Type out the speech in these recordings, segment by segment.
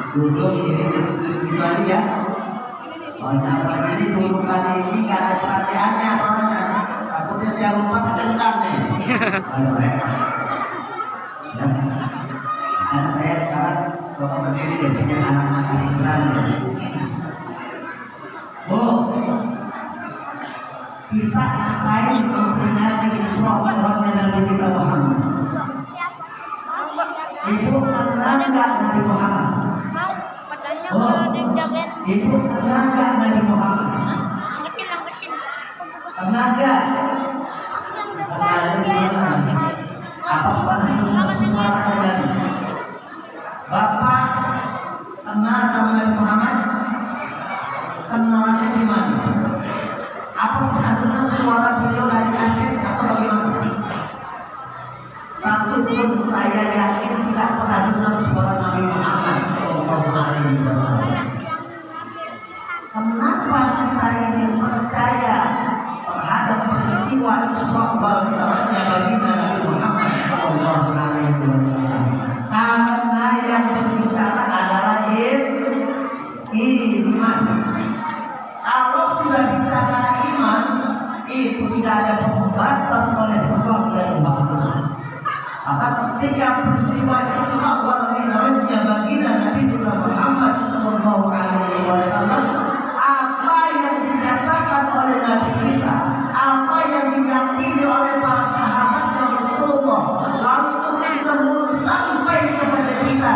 duduk ini kembali ya. Oh, nah, ini dulu kali ini nggak ada perhatiannya soalnya. Takutnya saya lupa kedengar nih. Ayo, ya. Dan saya sekarang coba berdiri dengan anak-anak kasihan. Oh, kita ngapain memperingati Isra Mi'rajnya Nabi kita Muhammad? Ibu kenal nggak Nabi Muhammad? Oh, ibu kenal nggak Nabi Muhammad? Kenal nggak? Apa pernah dengar suara Nabi? Bapak kenal sama Nabi Muhammad? Kenalnya di mana? Apa pernah dengar suara beliau dari kaset atau bagaimana? Satu pun saya yakin tidak pernah dengar suara Nabi Muhammad SAW. Kenapa kita ini percaya terhadap peristiwa Isra Mi'rajnya baginda Nabi Muhammad SAW? Karena yang berbicara adalah iman. Kalau sudah bicara iman, itu tidak ada pembatas oleh Allah dan Muhammad. Maka ketika peristiwa Isra wal Mi'rajnya baginda Nabi Muhammad SAW, apa yang dikatakan oleh Nabi kita, apa yang diyakini oleh para sahabat Rasulullah, lalu turun sampai kepada kita,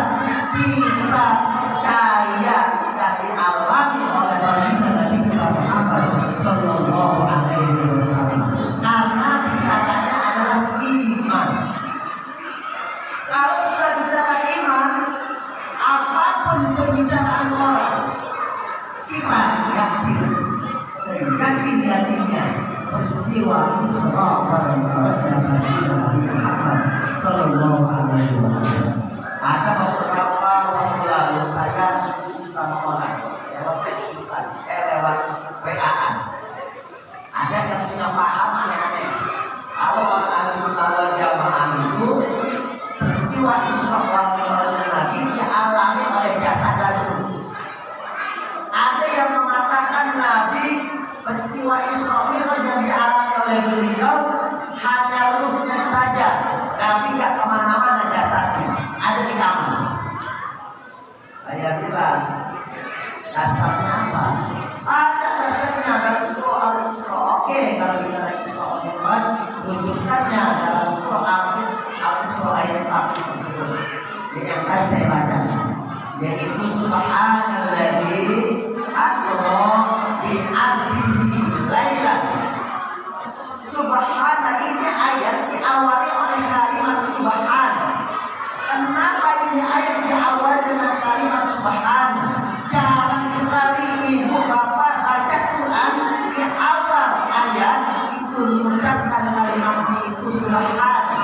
kita percaya dari alami oleh baginda Nabi Muhammad SAW. Karena bicaranya adalah iman. Kalau sudah bicara iman, apapun pembicaraan orang, kita yakin, yakinnya peristiwa Isra wal Mi'rajnya baginda Nabi Muhammad SAW. Ada beberapa waktu lalu saya diskusi sama orang lewat Facebook, lewat WA-an. Ada yang punya paham aneh-aneh. Kalau orang Ahlussunnah wal Jamaah itu peristiwa Isra wal Mi'rajnya Nabi dialami oleh jasad dan ruh. Ada yang mengatakan Nabi peristiwa Isra Mi'raj yang dialami oleh beliau hanya ruhnya saja, tapi nggak kemana-mana jasadnya, ada di kamar. Saya bilang, dasarnya apa? Ada dasarnya dalam surah Al-Isra. Oke, kalau bicara Isra Mi'raj, rujukannya dalam surah Al-Isra ayat 1 tersebut. Yang tadi saya baca, yaitu Subhanalladzi asra bi 'abdihi lailan. Subhana ini ayat diawali oleh kalimat subhana. Kenapa ini ayat diawali dengan kalimat subhana? Jarang sekali ibu bapak baca Quran di awal ayat itu mengucapkan kalimat itu subhana.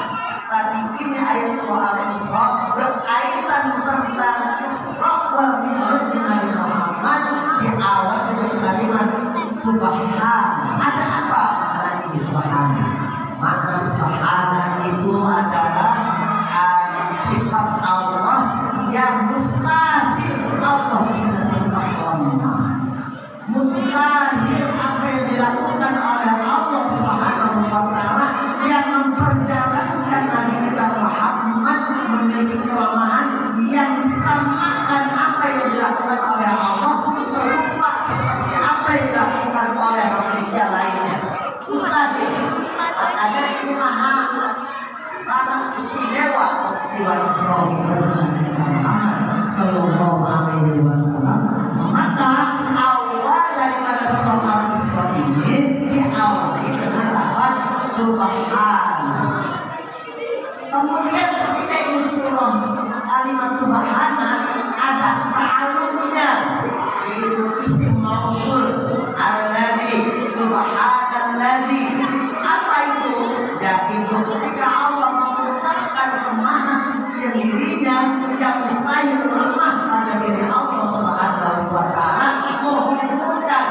Tapi ini ayat surah Al-Isra berkaitan tentang Isra wal Mi'raj Nabi Muhammad diawali dengan kalimat subhana. Ada apa? Subhana. Maka subhana itu adalah sifat Allah yang mustahil Allah tidak sifat Allah. Mustahil apa yang dilakukan oleh Allah Subhanahu wa Ta'ala yang memperjalankan Nabi kita Muhammad memiliki kelemahan yang disamakan apa yang dilakukan oleh Allah serupa seperti apa yang dilakukan oleh manusia lainnya. Mustahil. Makanya ini sangat istimewa peristiwa Isra Mi'raj Muhammad Sallallahu Alaihi Wasallam. Maka awal daripada surah Al-Isra ini diawali dengan lafaz Subhana. Kemudian ketika ini surah kalimat Subhana ada ta'alluqnya, yaitu isim mausul alladzi subhanalladzi. Apa itu? Yaitu ketika Allah mengucapkan kemana suci dirinya yang mustahil lemah pada diri Allah Subhanahu wa Ta'ala, menunjukkan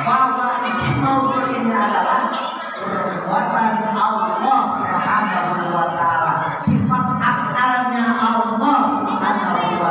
bahwa isim mausul ini adalah perbuatan Allah Subhanahu wa Ta'ala, sifat akalnya Allah Subhanahu wa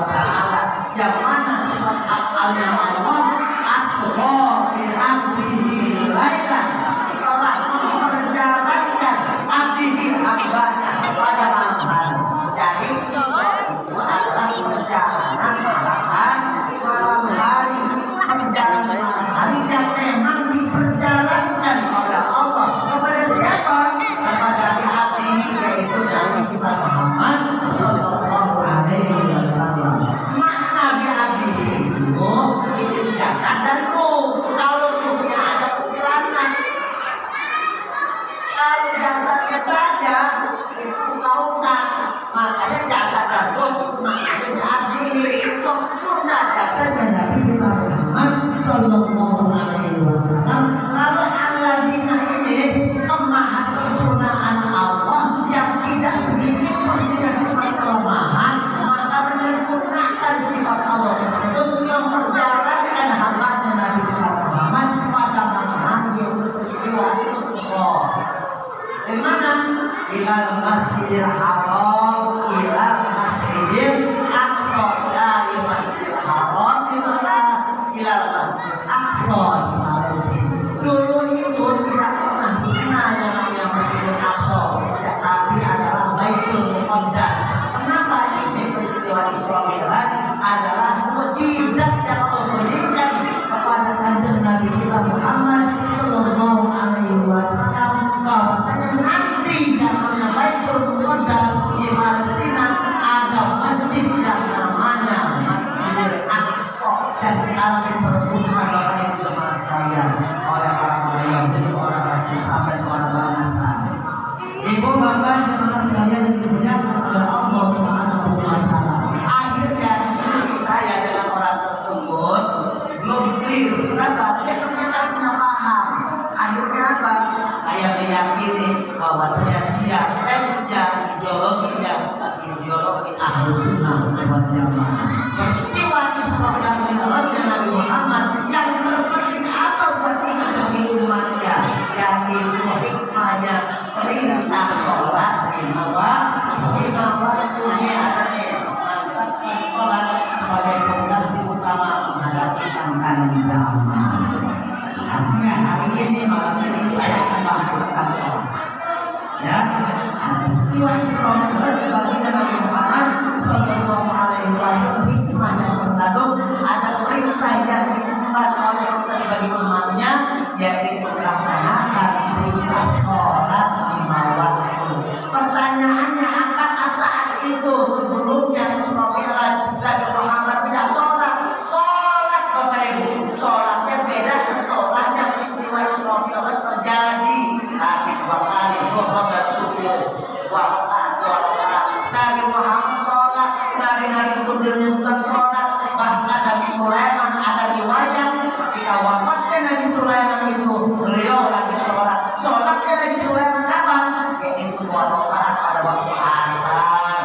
Ahlus Sunnah wal Jamaah. Peristiwa Isra dan Mi'rajnya Nabi Muhammad yang terpenting apa buat kita sebagai umatnya, yaitu hikmahnya perintah sholat lima waktunya adanya mantapkan sholat sebagai fondasi utama menghadapi tantangan zaman. Artinya hari ini malam ini saya akan bahas tentang sholat. Ya, peristiwa Isra Mi'raj baginda Nabi Muhammad Sallallahu Alaihi Wasallam hikmah yang terkandung ada perintah yang diemban oleh kita sebagai umatnya, yaitu melaksanakan perintah sholat lima waktu. Pertanyaannya, apakah saat itu sebelumnya Isra Mi'raj Nabi Muhammad tidak sholat? Sholat Bapak Ibu, sholatnya beda setelahnya peristiwa Isra Mi'raj terjadi. Tapi dua kali zuhur dan subuh, dua rakaat. Nabi Muhammad sholat, Nabi sebelumnya juga sholat. Bahkan Nabi Sulaiman ada riwayat ketika wafatnya Nabi Sulaiman itu beliau lagi sholat. Sholatnya Nabi Sulaiman kapan? Yaitu dua rakaat pada waktu asar.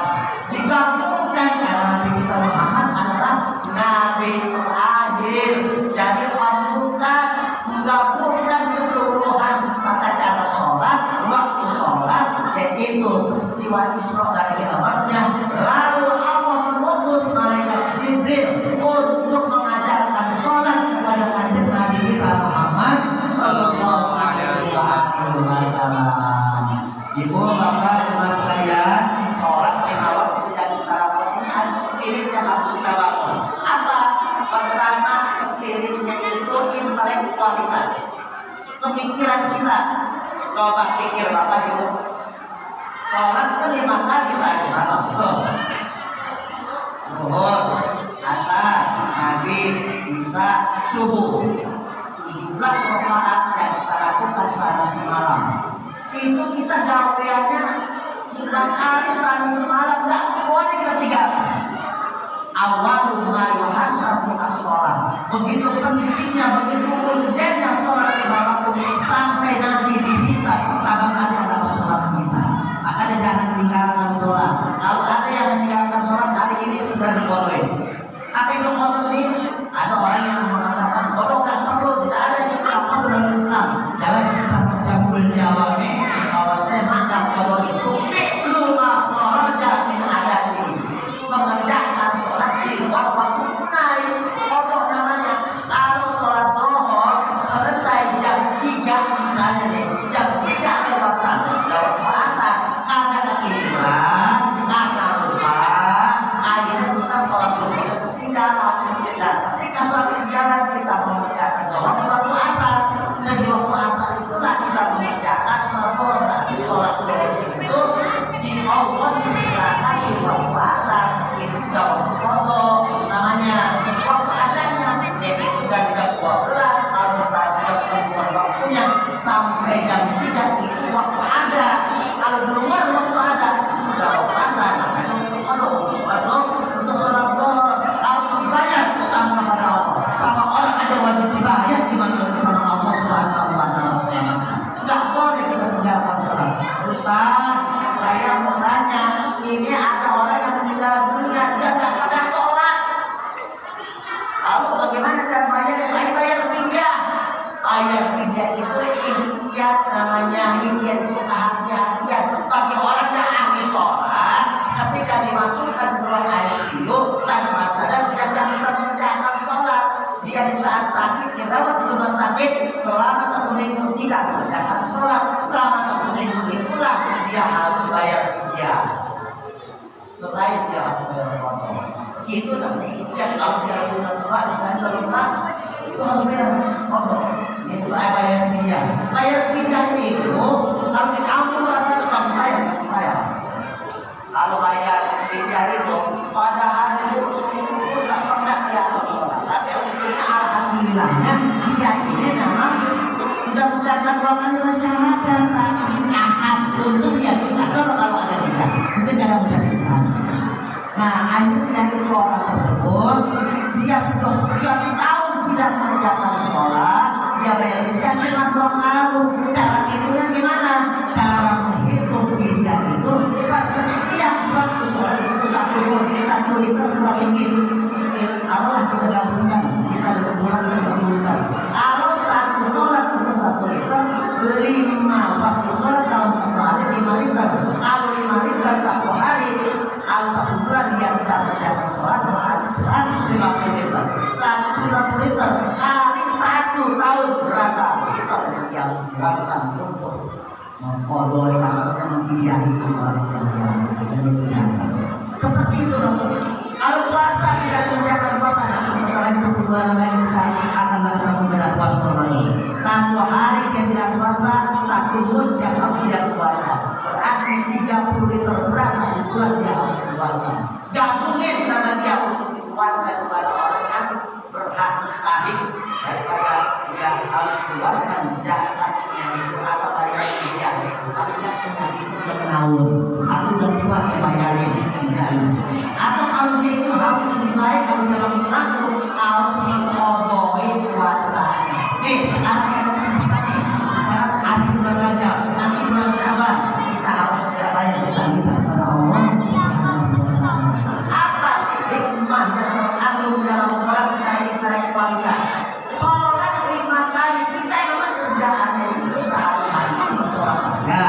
Digabungkan karena Nabi kita Muhammad adalah Nabi terakhir, jadi pamungkas menggabungkan keseluruhan tata cara sholat, waktu sholat, yaitu peristiwa Isra dan Mi'rajnya. Lalu Allah mengutus malaikat Jibril untuk mengajarkan sholat kepada Nabi kita Muhammad Sallallahu Alaihi Wasallam. Ibu bapak jemaah sekalian, sholat lima waktu yang utama ini harus spirit yang harus kita bangun. Apa? Pertama, spiritnya itu intelektualitas, pemikiran kita. Coba pikir bapak ibu, sholat kan 5 kali semalam, betul? Zuhur, asar, maghrib, isya, subuh. 17 rakaat yang kita lakukan sehari semalam. Itu kita gaweannya 5 kali sehari semalam, nggak boleh kita tinggalkan. Awal ma yuhasabu as-sholat. Begitu pentingnya, begitu urgennya sholat lima waktu sampai nanti dihisab pertama kali adalah sholat kita. Makanya jangan tinggalkan sholat. Kalau ada yang meninggalkan sholat hari ini sudah dibodohin. Apa itu bodoh sih? Ada orang yang mengatakan bodoh nggak perlu, tidak ada yang Islam, perlu dalam Islam. Jalan kita mencampur jawabnya bahwa saya maka bodoh itu belum kharaja min adati, mengerjakan sholat di luar waktu tunai. Bodoh namanya. Kalau sholat zuhur selesai jam 3 misalnya nih, jam 3 lewat 1 lewat asar, karena ketiduran, karena lupa, akhirnya kita sholat zuhur ketinggalan. Dan ketika sholat ketinggalan kita mengerjakan zuhur di waktu asar, dan di waktu asar itulah kita mengerjakan sholat zuhur. Berarti sholat zuhur itu di Allah disegerakan di waktu asar. Itu sudah waktu bodoh namanya. Waktu adanya itu dan jam 12 kalau misalnya waktunya sampai jam 3 itu waktu ada. Kalau belum ada waktu ada sudah waktu asar. Makanya untuk sholat zuhur harus dibayar utang kepada Allah. Sama orang ada wajib dibayar gimana sama Allah Subhanahu wa Ta'ala. Tidak boleh kita tinggalkan sholat. Ustaz, saya mau tanya, ini ada orang yang meninggal dunia dia nggak pada sholat. Lalu bagaimana cara bayarnya? Bayar fidyah. Bayar fidyah itu ikhtiar namanya. Ikhtiar itu kehati-hatian bagi orang yang ahli sholat. Ketika dimasukkan ke ruang ICU tanpa sadar dia tidak bisa mengerjakan sholat. Dia di saat sakit dirawat di rumah sakit selama 1 minggu tidak mengerjakan sholat. Selama 1 minggu itulah dia harus bayar fidyah. Selain dia harus bayar potong. Itu namanya ikhtiar. Kalau dia udah tua misalnya lupa, itu harus bayar potong. Itu bayar fidyah. Bayar fidyah itu kalau di kampung rasanya tetap saya. Kalau bayar fidyah itu pada hari itu tak pernah dia sholat. Tapi alhamdulillahnya fidyah ini memang sudah mencatat 2 kali syahadat saat ini akan untuk dia kalau ada fidyah. Mungkin cara mencatat syahadat. Nah, akhirnya itu orang tersebut dia sudah sekian tahun tidak mengerjakan sholat, dia bayar fidyah cuma 2 kali. Cara hitungnya gimana? Cara menghitung fidyah itu kan setiap waktu sholat itu 1 satu liter kurang lebih Allah kita gabungkan kita bulan ke 1 liter. Kalau satu sholat itu 1 liter, 5 waktu sholat dalam satu hari 5 liter. Kalau 5 liter satu hari, kalau 1 bulan dia tidak menjalankan sholat berarti 150 liter. 150 liter kali 1 tahun berapa liter yang harus dilakukan untuk mengkodoi atau menghindari sholat yang seperti itu. Kalau puasa tidak mengerjakan puasa, nanti sebentar lagi 1 bulan lagi kita akan melaksanakan bulan puasa lagi. 1 hari dia tidak puasa, 1 bulan dia harus tidak keluarkan. Berarti 30 liter beras 1 bulan dia harus keluarkan. Gabungin sama dia untuk dikeluarkan kepada orang yang berhak mustahik daripada dia harus keluarkan zakat yang itu apa bayar dia. Tapi dia punya itu bertahun, aku udah tua dia bayarin. Atau kalau dia itu harus lebih baik kalau dia langsung aku harus mengkodoi puasanya. Sekarang yang kesempatan nih, sekarang akhir bulan Rajab, nanti bulan Syaban kita harus segera bayar hutang kita kepada Allah. Apa sih hikmah yang terkandung dalam sholat secara kualitas? Sholat 5 kali kita memang kerjaannya itu sehari-hari sholat saja.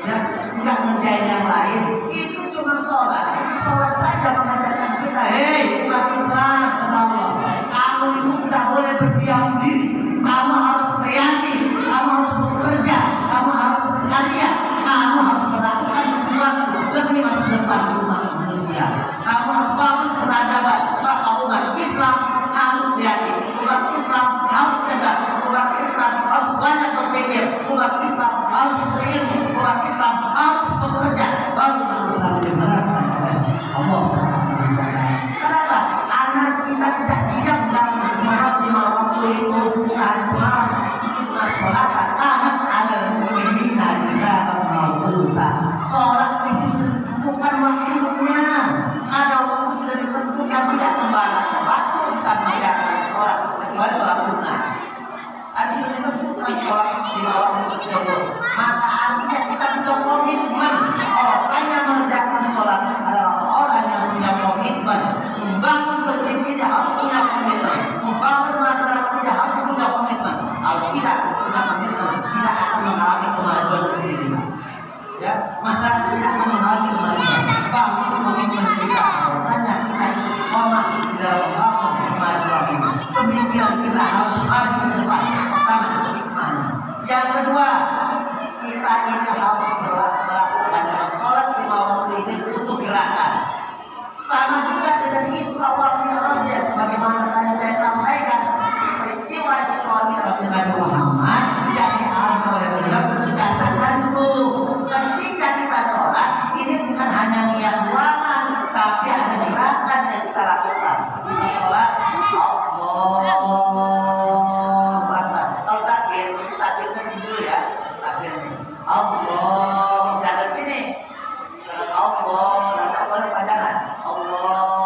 Ya, tidak ngerjain yang lain. Itu cuma sholat. Itu sholat saja mengajarkan kita. Hei, umat Islam, kata Allah, kamu itu tidak boleh berdiam diri. Kamu harus kreatif. Kamu harus bekerja. Kamu harus berkarya. Kamu harus melakukan sesuatu demi masa depan umat manusia. Kamu harus bangun peradaban. Maka umat Islam harus kreatif. Umat Islam harus cerdas. Umat Islam harus banyak berpikir. Umat Islam harus berilmu. Umat Islam harus bekerja. Baru bisa dibenarkan oleh Allah. Kenapa? Karena kita tidak diam dalam sholat 5 waktu itu sehari semalam. Kita sholat karena ada mu'minina kita mauta. Sholat itu sudah ditentukan waktunya. Ada waktu sudah ditentukan, tidak sembarang waktu kita mengerjakan sholat kecuali sholat sunnah. Ada sudah ditentukan sholat 5 waktu tersebut. Maka artinya kita punya komitmen. Orang yang mengerjakan sholat adalah orang yang punya komitmen. Membangun masjid tidak harus punya komitmen. Membangun masyarakat tidak harus punya komitmen. Kalau tidak punya komitmen, tidak akan mengalami kemajuan sendiri. Ya, masyarakat tidak akan mengalami kemajuan. Bangun komitmen kita. Bahwasanya kita istiqomah dalam membangun kemajuan ini. Pemikiran kita harus maju ke depan. Pertama, hikmahnya. Yang kedua, kita ini harus melakukan sholat 5 waktu ini untuk gerakan. Sama juga dengan Isra wal Mi'raj, sebagaimana tadi saya sampaikan, peristiwa Isra wal Mi'raj Nabi Muhammad yang dialami oleh beliau berdasarkan dulu. Ketika kita sholat, ini bukan hanya niat ruangan, tapi ada gerakan yang kita lakukan. Kita sholat, takbirnya sini dulu ya, takbirnya. Allah, jangan sini. Allah, nanti boleh pajangan. Allahu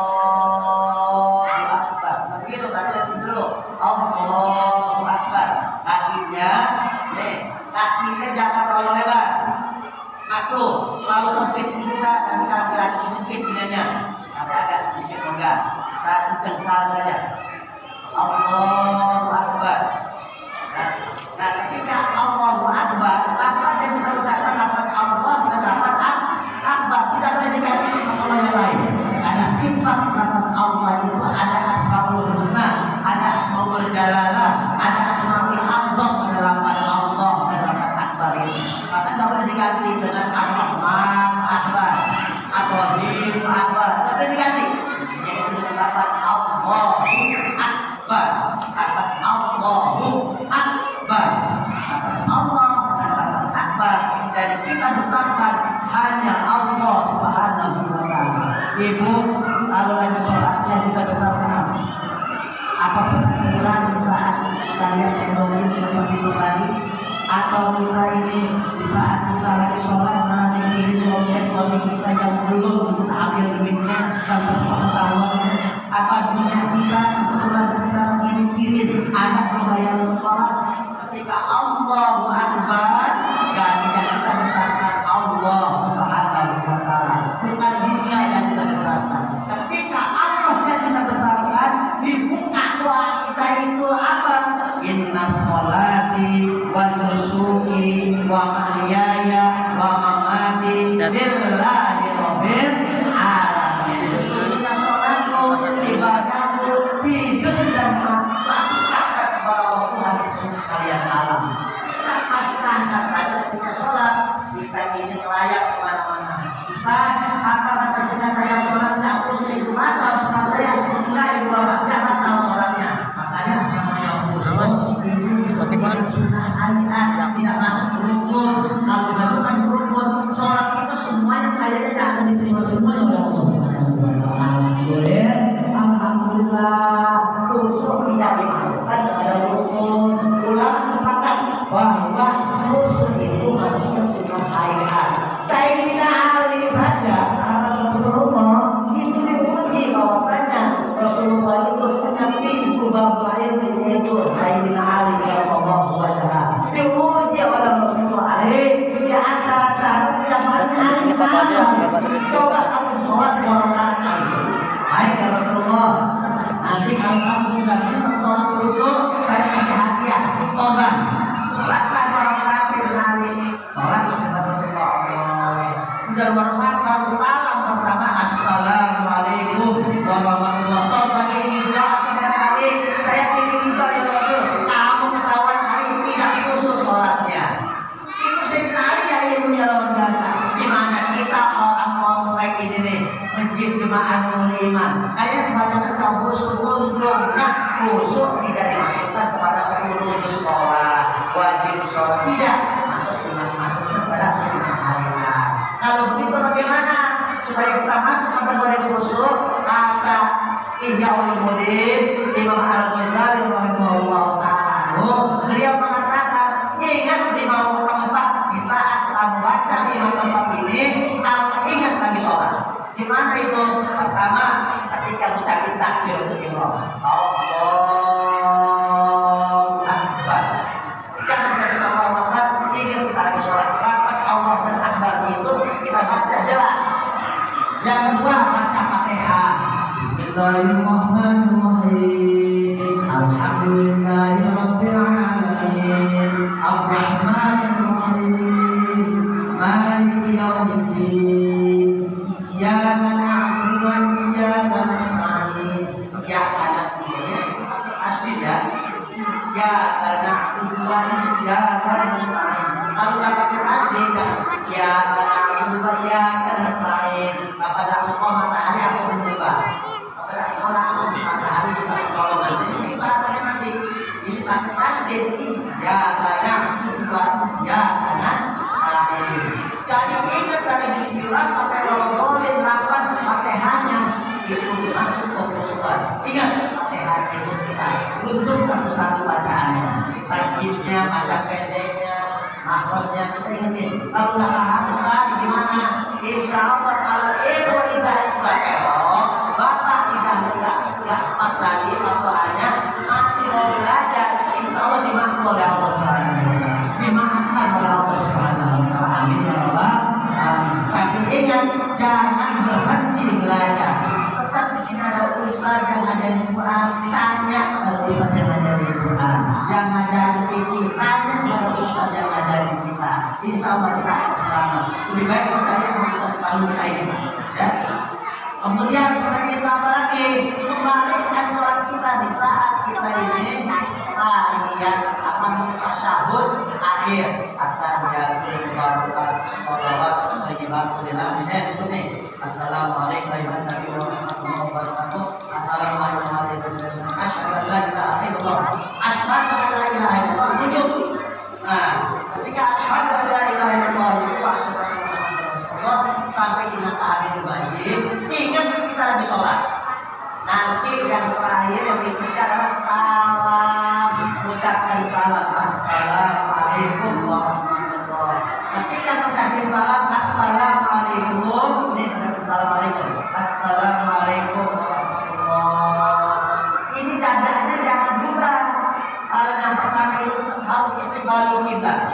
Akbar. Begitu takbirnya sini dulu. Allahu Akbar. Kakinya, kakinya jangan terlalu lebar. Makruh, terlalu sempit juga nanti kaki-kaki sempit punyanya. Tapi ada sedikit enggak. 1 jengkal saja. Allahu Akbar. Nah, ketika Allahu Akbar, apa yang kita ucapkan lafaz Allah dan lafaz Akbar tidak boleh diganti sama Allah yang lain. Ada sifat lafaz Allah itu ada Asmaul Husna, ada Asmaul Jalalah, ada Asmaul Azam pada lafaz Allah dan lafaz Akbar ini. Maka tidak boleh diganti dengan Ar-Rahman Akbar atau Rahim Akbar. Tidak boleh diganti. Yaitu dengan lafaz Allahu Akbar, lafaz Allahu Akbar, Allah dan Akbar, dan kita besarkan hanya Allah Subhanahu wa Ta'ala. Ibu, kalau lagi sholatnya kita besarkan apa persebulan saat kita lihat sendok ini kita sambil tadi, atau kita ini di saat kita lagi sholat malah mikirin dompet kita yang belum kita ambil duitnya dan pengetahuannya, apa dunia kita kebetulan kita lagi mikirin anak membayar sekolah. Ketika Allahu Akbar, gantinya kita besarkan Allah Subhanahu wa Ta'ala. Bukan dunia yang bahwasanya Rasulullah itu punya pintu bab lain yaitu Sayyidina Ali radhiyallahu anhu. Diuji oleh Rasulullah Ali di antara syarat yang paling Ali coba kamu sholat 2 rakaat. Baik ya Rasulullah. Nanti kalau kamu sudah bisa sholat khusyuk, saya kasih hadiah sorban. Sholatlah 2 rakaat Sayyidina Ali. Sholat kepada Rasulullah. Udah 2 rakaat baru salam pertama, assalamualaikum warahmatullahi wabarakatuh. Ini doa kepada Ali, saya pilih itu ya Rasul. Kamu ketahuan Ali tidak khusyuk sholatnya. Itu Sayyidina Ali ya ilmunya luar biasa. Dimana kita orang-orang baik ini nih, masjid Jemaah Iman. Kalian banyak tahu khusyuk untungnya khusyuk tidak dimasukkan kepada urut sholat, wajib sholat tidak masuk kepada sunnah harian. Kalau begitu bagaimana supaya kita masuk kategori khusyuk? Kata Ihya Ulumuddin Imam Al-Ghazali rahimahullah ta'ala, beliau mengatakan, ingat di mau tempat di saat kamu baca di tempat ini, kamu ingat lagi sholat. Di mana itu? Pertama, ketika ucapin takbir ihram. Allahu Akbar. Ketika ucapin Allahu Akbar, ingat kita lagi sholat. Rapat Allahu Akbar itu kita baca jelas. Yang kedua, baca Fatihah. Bismillahirrahmanirrahim. Alhamdulillahirabbil alamin. Arrahmanirrahim. Maliki yaumiddin. Iyyaka na'budu wa iyyaka nasta'in. Iyyaka na'budu asli ya. Iyyaka na'budu wa iyyaka nasta'in. Kalau enggak pakai asli kan? Iyyaka na'budu wa iyyaka nasta'in. Kepada Allah matahari aku menyembah. Kepada Allah matahari kita pertolongan. Ini ibaratnya nanti ini pakai asli. Iyyaka na'budu wa iyyaka nasta'in. Jadi ingat dari Bismillah sampai Ramadan 8 Fatihahnya itu masuk ke khusyukan. Ingat Fatihah itu kita untuk satu-satu bacaannya, tajwidnya, baca pendeknya, makhrajnya kita ingetin. Kalau nggak paham Ustaz gimana? Insya Allah kalau ibu tidak sudah bapak tidak ya pas lagi masalahnya masih mau belajar, insya Allah dimaafkan oleh Allah Subhanahu wa taala. Dimaafkan oleh Allah Subhanahu wa taala. Amin ya rabbal alamin. Tapi ingat jangan berhenti belajar. Tetap di sini ada ustaz yang ngajarin Quran, tanya kepada ustaz yang ngajarin Quran. Yang ngajarin fikih, tanya kepada ustaz yang ngajarin kita. Insya Allah kita akan selamat. Lebih baik percaya sama ustaz paling kita ini. Ya. Kemudian setelah kita apa lagi? Kembalikan sholat kita di saat kita ini tahiyat apa tasyahud akhir at-tahiyatul barakat sholawat thayyibatul lillah. Itu nih. Assalamualaikum warahmatullahi wabarakatuh. Assalamualaikum warahmatullahi wabarakatuh. Asyhadu an la ilaha illallah. Asyhadu an la ilaha illallah. Tujuh. Nah, ketika asyhadu an la ilaha illallah itu asyhadu an la ilaha illallah sampai dengan tahiyyatul baik. Ingat kita lagi sholat. Nanti yang terakhir yang ketiga adalah salam. Ucapkan salam. Assalamualaikum warahmatullahi wabarakatuh. Ketika mengucapkan salam, assalamualaikum. Ini ucapkan assalamualaikum. Assalamualaikum warahmatullahi wabarakatuh. Ini dadanya jangan juga. Salam yang pertama itu tetap harus istiqbalu kita.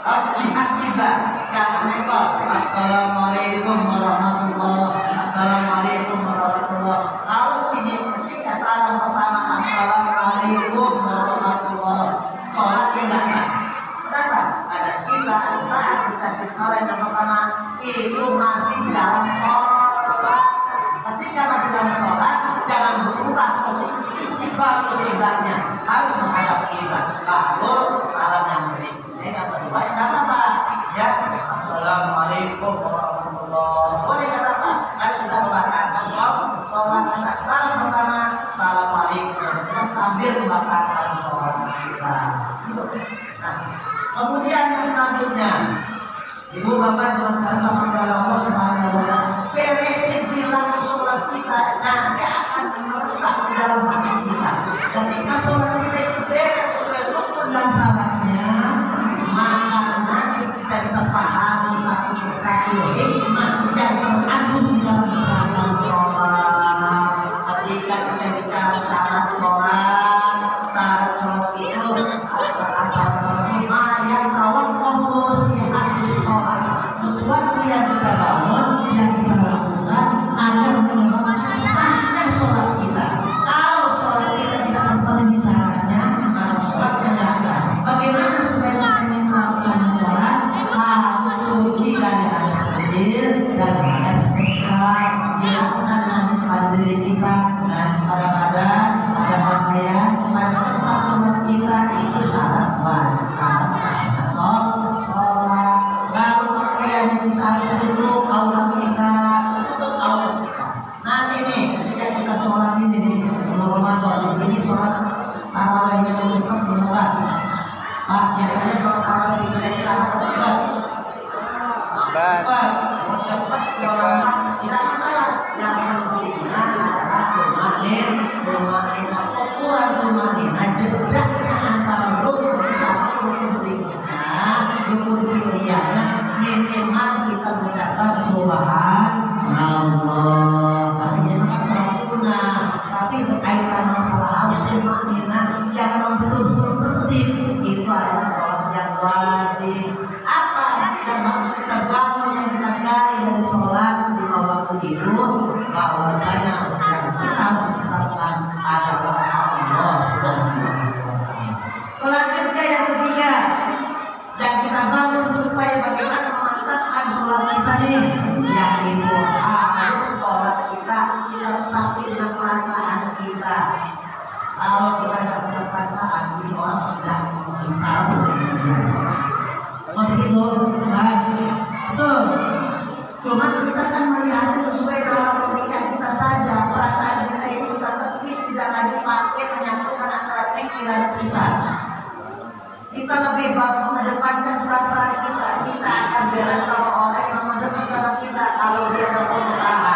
Harus jihad kita. Jangan nekor. Assalamualaikum warahmatullahi wabarakatuh. Assalamualaikum warahmatullahi wabarakatuh. Harus ini ketika salam pertama assalamualaikum warahmatullahi wabarakatuh. Sholatnya nggak sah. Kenapa? Ada kita saat ucapkan salam yang pertama itu masih dalam sholat. Ketika masih dalam sholat, jangan berubah posisi istiqbal kiblatnya. Harus menghadap kiblat. Lalu salam yang berikutnya yang kedua yang apa? Ya, assalamualaikum warahmatullahi wabarakatuh. Boleh kata apa? Kalau sudah membacakan sholat salam pertama, assalamualaikum. Sambil membacakan sholat kita. Nah, kemudian yang selanjutnya, ibu bapak jelaskan kepada Allah Subhanahu wa taala, beresin bilang sholat kita nanti akan meresap di dalam hati kita. Ketika sholat kita itu beres sesuai rukun dan syaratnya, maka nanti kita bisa pahami satu persatu hikmah yang terkandung dalam gerakan sholat. kita dan kadang-kadang ada pakaian pada tempat sholat kita itu syarat sholat. Lalu pakaian yang kita harus tutup aurat kita, tutup aurat kita. Nanti nih ketika kita sholat ini nih Ramadan di sini sholat tarawihnya cukup beneran. Pak, biasanya sholat tarawih di kita ini lama atau cepat? Cepat, tidak masalah. Yang pentingnya adalah Tumaninah jedaknya antara rukun satu rukun berikutnya, rukun berikutnya minimal kita mengucapkan subhanallah. Tapi ini memang salah sunnah. Tapi berkaitan masalah harus tumaninah yang memang betul-betul penting itu adalah sholat yang wajib. Apa yang harus kita bangun yang kita gali dari sholat di waktu tidur bahwasanya yang kita harus kesalahan adalah Allah. Selanjutnya yang ketiga yang kita bangun supaya bagaimana memantapkan sholat kita nih, yaitu harus sholat kita diresapi dengan perasaan kita. Kalau kita tidak punya perasaan, itu orang sudah salah. Begitu, betul. Cuma kita kan melihatnya sesuai dalam logika kita saja. Perasaan kita ini kita tepis, tidak lagi pakai menyatukan antara pikiran kita. Kita lebih bagus mengedepankan perasaan kita. Kita akan bela sama orang yang mendekat sama kita kalau dia berpengusaha.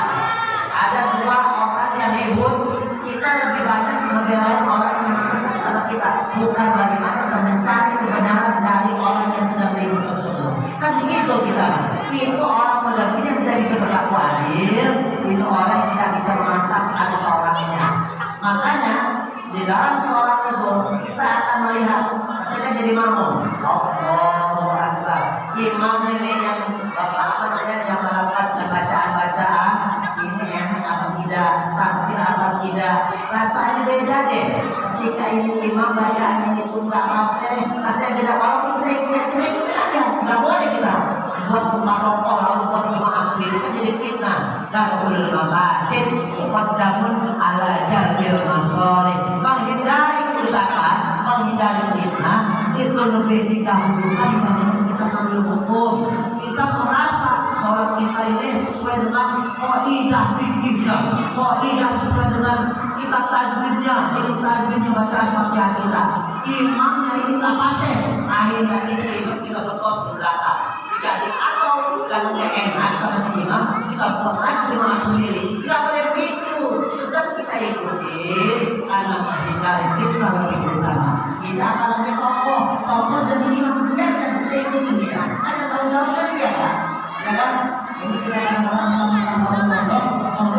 Ada dua orang yang ribut, kita lebih banyak membela orang yang mendekat sama kita. Bukan bagaimana kita mencari kebenaran dari orang yang sedang ribut tersebut. Kan begitu kita. Itu orang muda-mudi yang tidak bisa berlaku adil. Itu orang yang tidak bisa memantapkan sholatnya. Makanya di dalam sholat itu kita akan melihat kita jadi makmum. Allahu Akbar. Imam ini yang yang melakukan bacaan-bacaan ini enak apa tidak, takbir apa tidak, rasanya beda deh. Ketika ini imam bacaannya itu nggak rasanya beda. Kalau kita ikut aja, nggak boleh kita buat rokok lalu buat jemaah sendiri kan jadi fitnah. Darul maqasid muqaddamun ala jalbil masalih. Menghindari kerusakan, menghindari fitnah itu lebih didahulukan dibanding kita sambil hukum. Kita merasa sholat kita ini sesuai dengan qaidah fikihnya, qaidah sesuai dengan kita tajwidnya, itu tajwidnya bacaan Fatihah kita. Imamnya ini tak pasif, akhirnya kita tetap di belakang. Jadi atau kalau enak sama si imam kita buat lagi jemaah sendiri. Tidak boleh begitu. Tetap kita ikuti karena menghindari fitnah lebih utama. Kita akan lagi tokoh dan imam biarkan kita ikuti dia. Ada tanggung jawabnya dia kan? Ya kan? Ini kita kadang-kadang orang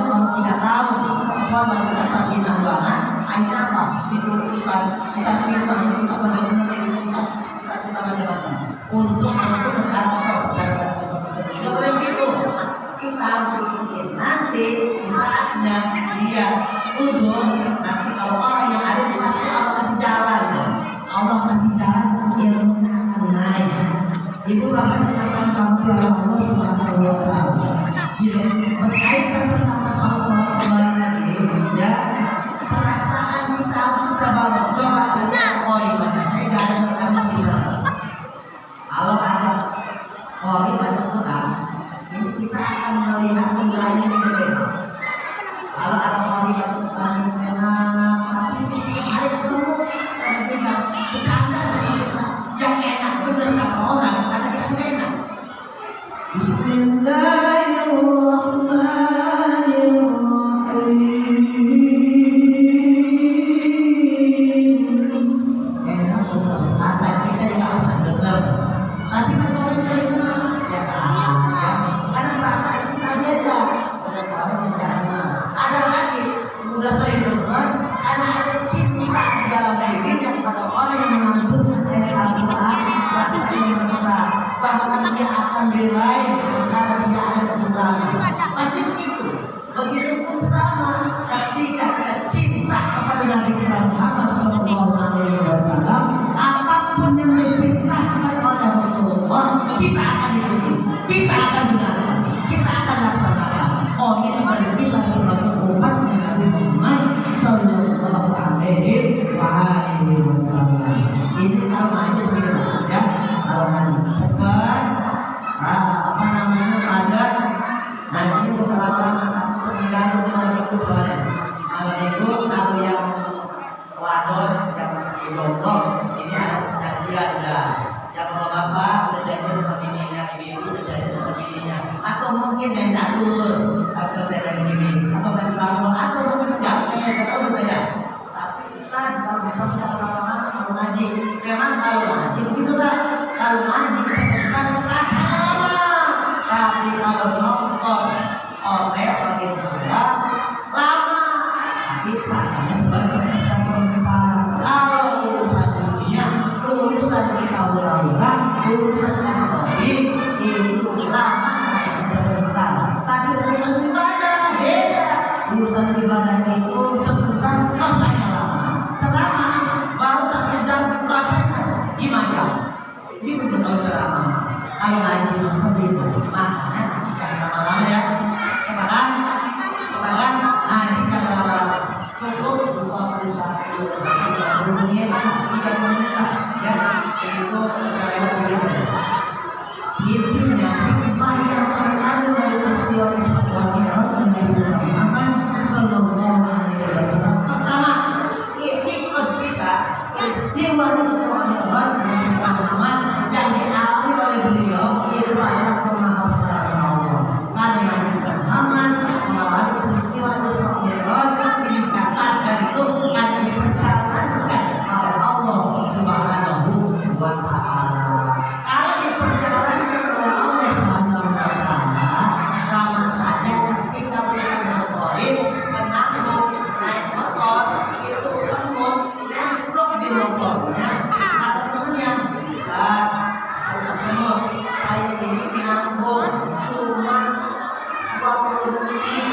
mau tidak tahu sesuatu yang kita saksikan banget. Akhirnya apa? Diputuskan kita fitnah kita benar-benar kita menjalankan untuk tidak boleh begitu. Kita harus ikutin. Nanti saatnya dia udur. Nanti kalau orang yang ada di masjid Allah kasih jalan, Allah kasih jalan ilmunya akan naik. Itu bahkan dikatakan kamu Allah Subhanahu wa Ta'ala. Berkaitan tentang masalah sholat kembali lagi, ya perasaan kita harus kita bawa. Coba kita mana saya nggak ada kamu bilang. Kalau ada orang banyak orang, ini kita akan melihat nilainya berbeda. Kalau ada orang yang memang tapi ada dulu karena kita bercanda sama kita yang enak benar kata orang karena kita enak. Enak benar, kata kita yang pernah dengar. Tapi kalau saya biasa aja, karena perasaan kita beda. Ada orang yang jangan, ada lagi udah sering dengar, karena ada cinta di dalam diri yang pada orang yang menganggap ayat Al-Quran rasanya besar, bahkan dia akan belai karena dia ada kekurangan. Pasti begitu. Begitupun sama ketika kita cinta kepada Nabi Muhammad SAW, apapun yang dipintahkan oleh Rasulullah kita akan ikuti, kita akan benarkan, kita akan laksanakan. Oh ini adalah kita sebagai umatnya Nabi sedang kalau ngaji. Memang kalau ngaji begitu kan, kalau ngaji sebentar terasa lama, tapi kalau nonton oleh makin berat lama, tapi rasanya sebentar. Kalau urusan dunia, urusan kita ulang-ulang, urusan ekonomi itu lama rasanya sebentar. Tapi urusan ibadah beda. Urusan ibadah itu sebentar rasanya lama. Selama baru 1 jam rasanya 5 jam. Itu betul ceramah. Kalau ngaji seperti itu, makanya jangan lama-lama ya. Sekarang ngaji jangan lama-lama. Cukup 21 menit, 3 menit ya. Itu intinya banyak sekali dari peristiwa Islam Nabi Muhammad Sallallahu Alaihi Wasallam. Pertama, ikut kita peristiwa Islam Nabi Muhammad yang dialami oleh beliau itu adalah pemahaman secara Allah. Karena Nabi Muhammad mengalami peristiwa Islam Nabi ini dasar dari itu yang diperjalankan oleh Allah Subhanahu wa Ta'ala. Kalau diperjalankan oleh Allah Subhanahu wa Ta'ala, sama saja ketika kita berpolis, menanggung naik motor, itu sembut, nangkruk di motornya, kata temennya, harus sembut, saya ini nanggung cuma 20 menit,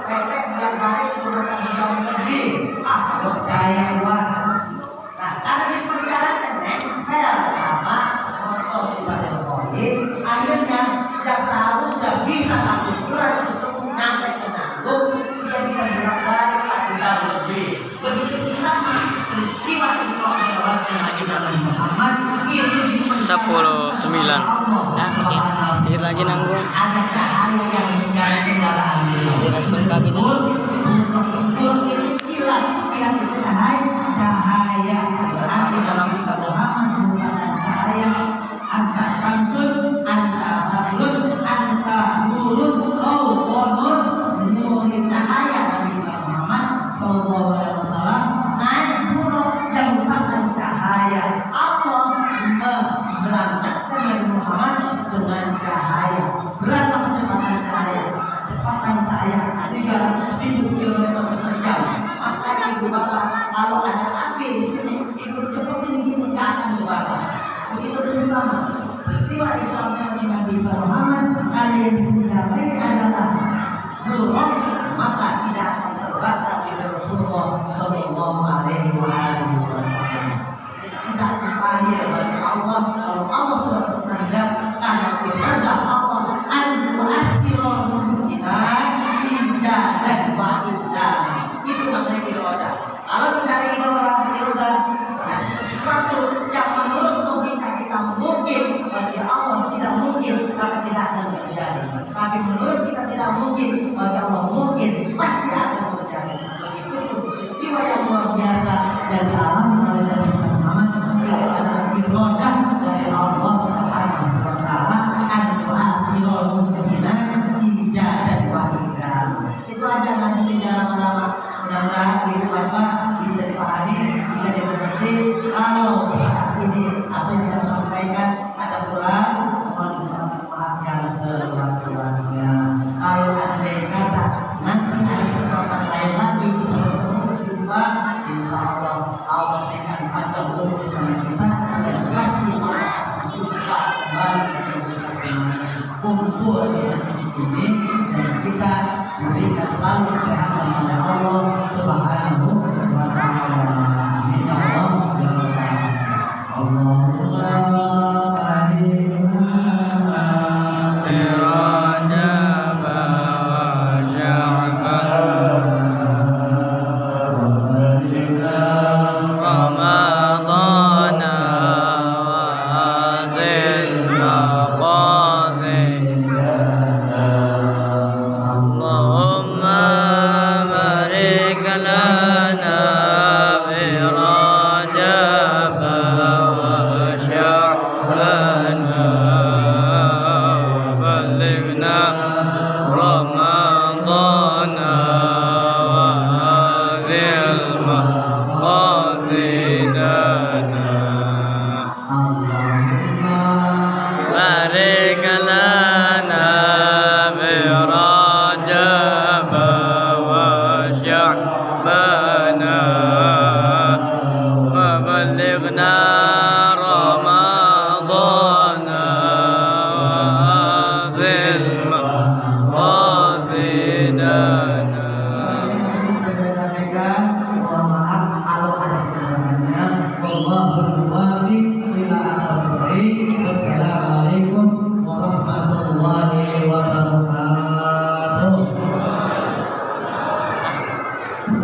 pepek biar balik cuma 1 jam lebih, percaya gua. Nah, karena diperjalankan nempel sama motor bisa berpolis, akhirnya yang seharusnya bisa 1 bulan tersebut sampai ke nanggung, dia bisa bolak-balik 1 jam lebih. Begitu sama peristiwa Isra Mi'raj Nabi Muhammad itu 10:09. Dikit lagi nanggung. ada cahaya yang menjadi kendaraan beliau. Respon kaki sini. Kilat itu cahaya berarti Nabi Muhammad merupakan cahaya. Anta syamsun, anta badrun, anta nurun, qawqanun, nuri cahaya Nabi Muhammad Sallallahu Alaihi Wasallam naik buruk yang merupakan cahaya. Allah memberangkatkan Nabi Muhammad dengan cahaya. Berapa kecepatan cahaya? Kecepatan cahaya 300.000 km/jam. Makanya ibu bapak kalau ada api di sini ikut cepetin gini ke akan bapak. Begitu bersama peristiwa Islam Nabi Muhammad kali yang diundang adalah buruk, maka tidak akan terbakar di Rasulullah Sallallahu Alaihi Wasallam. Tidak mustahil bagi Allah kalau Allah sudah berkehendak karena kehendak Allah al-mu'assirul mumkinat dan wa'idah. Itu namanya iroda. Kalau bicara iroda berarti sesuatu yang menurut logika kita mungkin bagi Allah tidak mungkin, maka tidak akan terjadi. Tapi menurut kita tidak mungkin, bagi Allah mungkin, pasti akan terjadi. Begitu peristiwa yang luar biasa dari alam oleh Nabi Muhammad itu adalah iroda dari Allah Subhanahu wa Ta'ala al-mu'assirul mumkinat dan wa'idah. Itu aja nanti tidak lama-lama. Mudah-mudahan itu Bapak bisa dipahami, bisa dimengerti. Kalau saat ini apa yang saya sampaikan ada kurang, mohon maaf yang seluas-luasnya. Kalau ada yang kata nanti ada kesempatan lain lagi kita bertemu jumpa, insya Allah Allah berikan panjang umur bersama kita dan pasti Allah akan jumpa kembali kumpul di negeri ini dan kita berikan selalu kesehatan oleh Allah Subhanahu wa Ta'ala. Amin ya Allah. Ramadan wa Rahmana